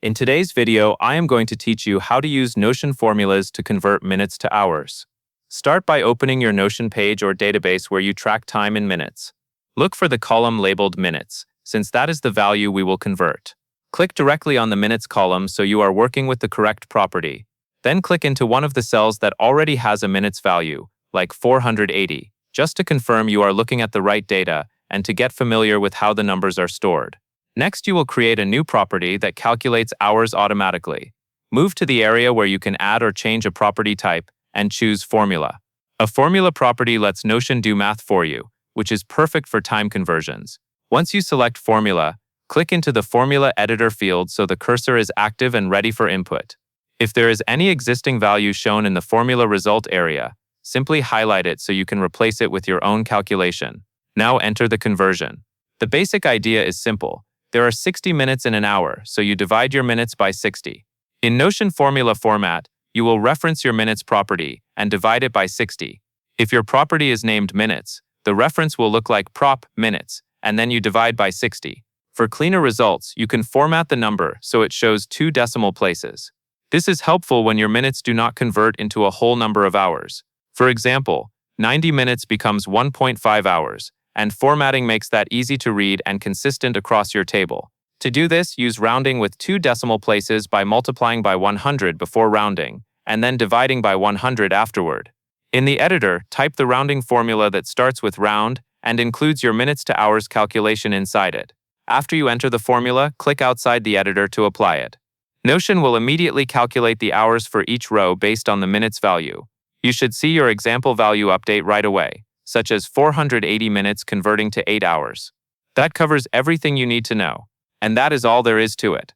In today's video, I am going to teach you how to use Notion formulas to convert minutes to hours. Start by opening your Notion page or database where you track time in minutes. Look for the column labeled Minutes, since that is the value we will convert. Click directly on the Minutes column so you are working with the correct property. Then click into one of the cells that already has a minutes value, like 480, just to confirm you are looking at the right data and to get familiar with how the numbers are stored. Next, you will create a new property that calculates hours automatically. Move to the area where you can add or change a property type and choose Formula. A formula property lets Notion do math for you, which is perfect for time conversions. Once you select Formula, click into the Formula Editor field so the cursor is active and ready for input. If there is any existing value shown in the formula result area, simply highlight it so you can replace it with your own calculation. Now enter the conversion. The basic idea is simple. There are 60 minutes in an hour, so you divide your minutes by 60. In Notion formula format, you will reference your minutes property and divide it by 60. If your property is named minutes, the reference will look like prop minutes, and then you divide by 60. For cleaner results, you can format the number so it shows 2 decimal places. This is helpful when your minutes do not convert into a whole number of hours. For example, 90 minutes becomes 1.5 hours, and formatting makes that easy to read and consistent across your table. To do this, use rounding with 2 decimal places by multiplying by 100 before rounding, and then dividing by 100 afterward. In the editor, type the rounding formula that starts with round and includes your minutes to hours calculation inside it. After you enter the formula, click outside the editor to apply it. Notion will immediately calculate the hours for each row based on the minutes value. You should see your example value update right away, such as 480 minutes converting to 8 hours. That covers everything you need to know. And that is all there is to it.